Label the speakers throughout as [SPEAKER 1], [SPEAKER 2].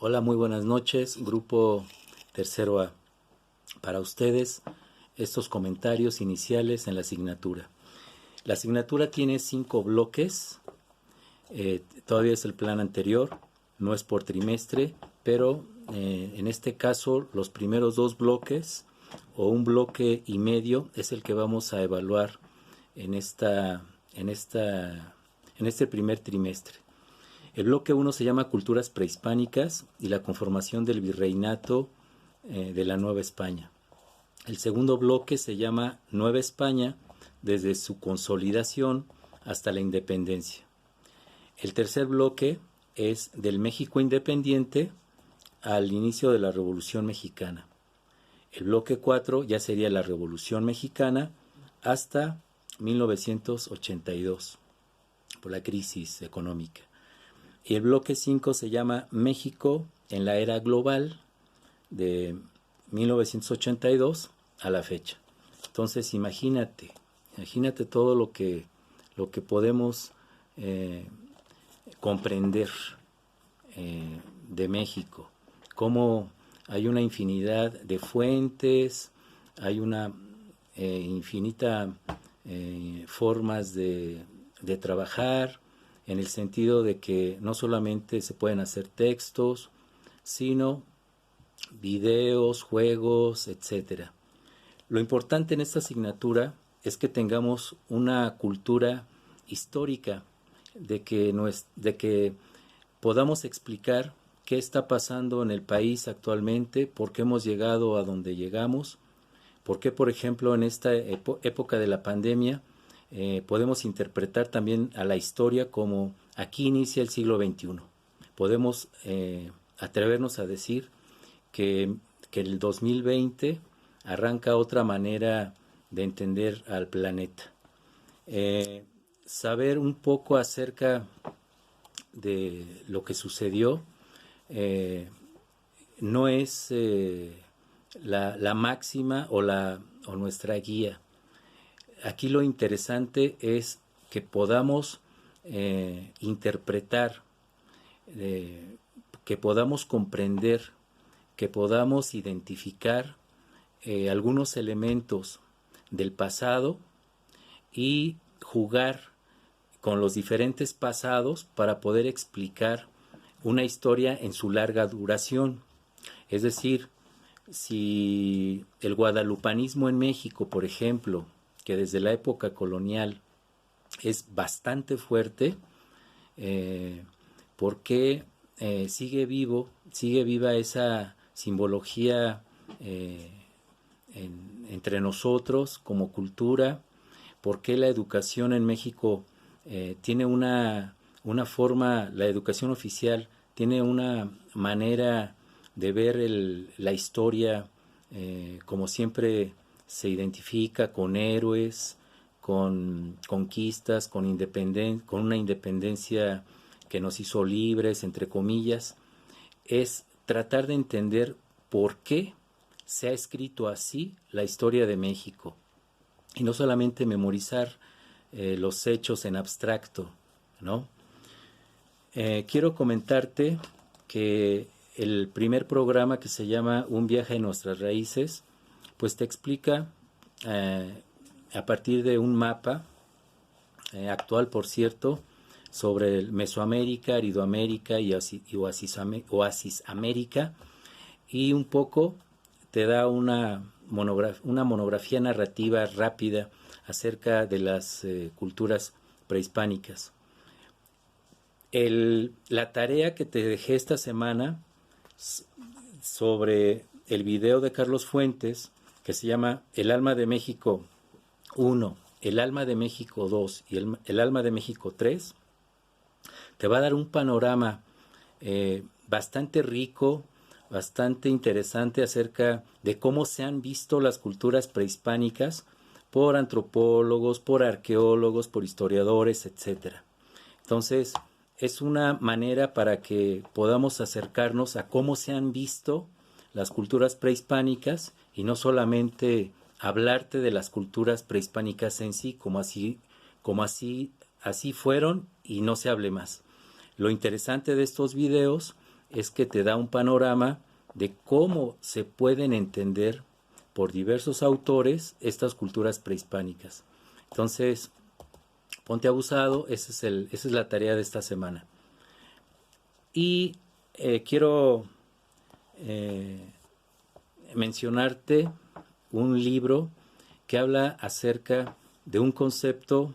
[SPEAKER 1] Hola, muy buenas noches, grupo tercero A. Para ustedes, estos comentarios iniciales en la asignatura. La asignatura tiene 5 bloques, todavía es el plan anterior, no es por trimestre, pero en este caso los primeros 2 bloques o un bloque y medio es el que vamos a evaluar en este primer trimestre. El bloque 1 se llama Culturas Prehispánicas y la conformación del virreinato de la Nueva España. El segundo bloque se llama Nueva España desde su consolidación hasta la independencia. El tercer bloque es del México independiente al inicio de la Revolución Mexicana. El bloque 4 ya sería la Revolución Mexicana hasta 1982 por la crisis económica. Y el bloque 5 se llama México en la era global de 1982 a la fecha. Entonces imagínate todo lo que podemos comprender de México, cómo hay una infinidad de fuentes, hay una infinita formas de trabajar, en el sentido de que no solamente se pueden hacer textos, sino videos, juegos, etc. Lo importante en esta asignatura es que tengamos una cultura histórica, de que podamos explicar qué está pasando en el país actualmente, por qué hemos llegado a donde llegamos, por qué, por ejemplo, en esta época de la pandemia, podemos interpretar también a la historia como aquí inicia el siglo XXI. Podemos atrevernos a decir que el 2020 arranca otra manera de entender al planeta. Saber un poco acerca de lo que sucedió no es la máxima o nuestra guía. Aquí lo interesante es que podamos interpretar, que podamos comprender, que podamos identificar algunos elementos del pasado y jugar con los diferentes pasados para poder explicar una historia en su larga duración. Es decir, si el guadalupanismo en México, por ejemplo, que desde la época colonial es bastante fuerte, porque sigue viva esa simbología entre nosotros como cultura, porque la educación en México tiene una forma, la educación oficial tiene una manera de ver la historia como siempre se identifica con héroes, con conquistas, con una independencia que nos hizo libres, entre comillas. Es tratar de entender por qué se ha escrito así la historia de México y no solamente memorizar los hechos en abstracto, ¿no? Quiero comentarte que el primer programa, que se llama Un viaje a nuestras raíces, pues te explica a partir de un mapa actual, por cierto, sobre el Mesoamérica, Aridoamérica y Oasis América, y un poco te da una monografía narrativa rápida acerca de las culturas prehispánicas. La tarea que te dejé esta semana sobre el video de Carlos Fuentes, que se llama El Alma de México 1, El Alma de México 2 y el Alma de México 3, te va a dar un panorama bastante rico, bastante interesante acerca de cómo se han visto las culturas prehispánicas por antropólogos, por arqueólogos, por historiadores, etc. Entonces, es una manera para que podamos acercarnos a cómo se han visto las culturas prehispánicas y no solamente hablarte de las culturas prehispánicas en sí, como así fueron y no se hable más. Lo interesante de estos videos es que te da un panorama de cómo se pueden entender por diversos autores estas culturas prehispánicas. Entonces, ponte abusado, esa es la tarea de esta semana. Y quiero mencionarte un libro que habla acerca de un concepto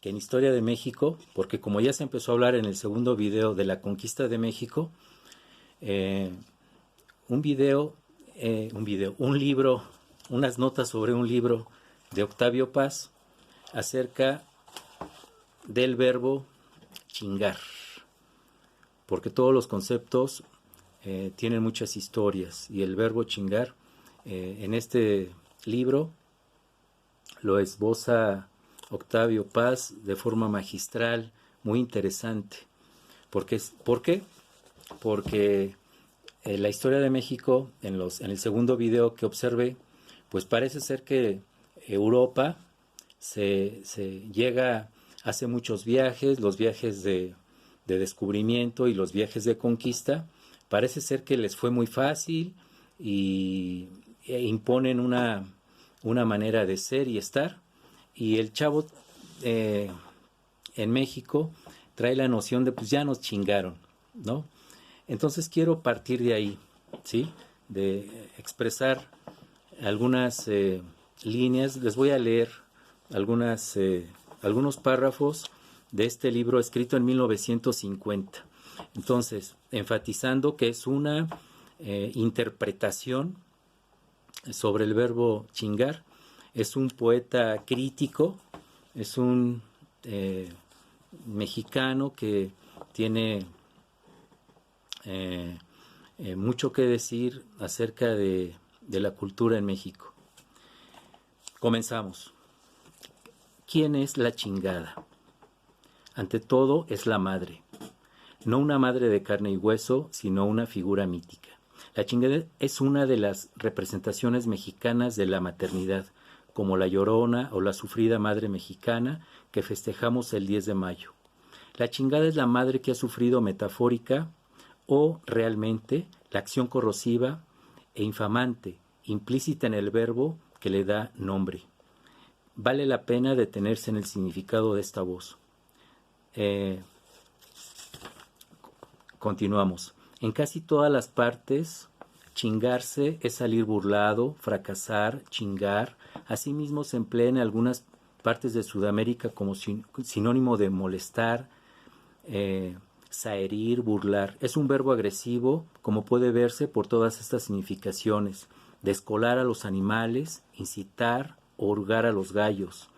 [SPEAKER 1] que en Historia de México, porque como ya se empezó a hablar en el segundo video de la conquista de México, un libro, unas notas sobre un libro de Octavio Paz acerca del verbo chingar, porque todos los conceptos tienen muchas historias y el verbo chingar en este libro lo esboza Octavio Paz de forma magistral, muy interesante. ¿Por qué? Porque la historia de México, en el segundo video que observé, pues parece ser que Europa se llega, hace muchos viajes, los viajes de descubrimiento y los viajes de conquista, parece ser que les fue muy fácil e imponen una manera de ser y estar, y el chavo en México trae la noción de pues ya nos chingaron, ¿no? Entonces quiero partir de ahí, ¿sí? De expresar algunas líneas. Les voy a leer algunos párrafos de este libro escrito en 1950. Entonces, enfatizando que es una interpretación sobre el verbo chingar. Es un poeta crítico, es un mexicano que tiene mucho que decir acerca de la cultura en México. Comenzamos. ¿Quién es la chingada? Ante todo es la madre, no una madre de carne y hueso, sino una figura mítica. La chingada es una de las representaciones mexicanas de la maternidad, como la Llorona o la sufrida madre mexicana que festejamos el 10 de mayo. La chingada es la madre que ha sufrido metafórica o realmente la acción corrosiva e infamante, implícita en el verbo que le da nombre. Vale la pena detenerse en el significado de esta voz. Continuamos. En casi todas las partes, chingarse es salir burlado, fracasar, chingar. Asimismo se emplea en algunas partes de Sudamérica como sinónimo de molestar, saherir, burlar. Es un verbo agresivo, como puede verse por todas estas significaciones. Descolar a los animales, incitar o hurgar a los gallos.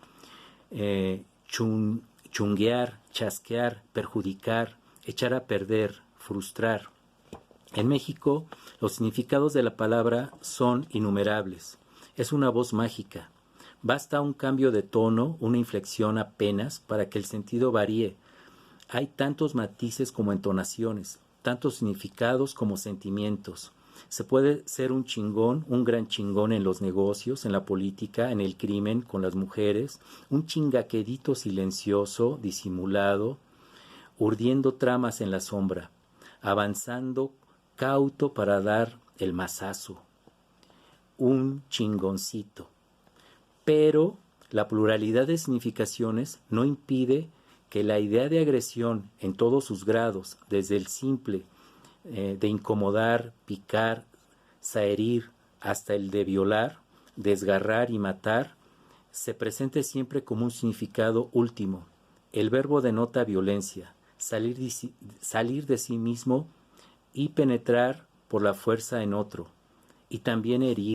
[SPEAKER 1] Chunguear, chasquear, perjudicar, echar a perder, frustrar. En México, los significados de la palabra son innumerables. Es una voz mágica. Basta un cambio de tono, una inflexión apenas, para que el sentido varíe. Hay tantos matices como entonaciones, tantos significados como sentimientos. Se puede ser un chingón, un gran chingón en los negocios, en la política, en el crimen, con las mujeres, un chingaquedito silencioso, disimulado, urdiendo tramas en la sombra, avanzando cauto para dar el mazazo, un chingoncito. Pero la pluralidad de significaciones no impide que la idea de agresión en todos sus grados, desde el simple de incomodar, picar, saherir, hasta el de violar, desgarrar y matar, se presente siempre como un significado último. El verbo denota violencia, salir de sí mismo y penetrar por la fuerza en otro, y también herir.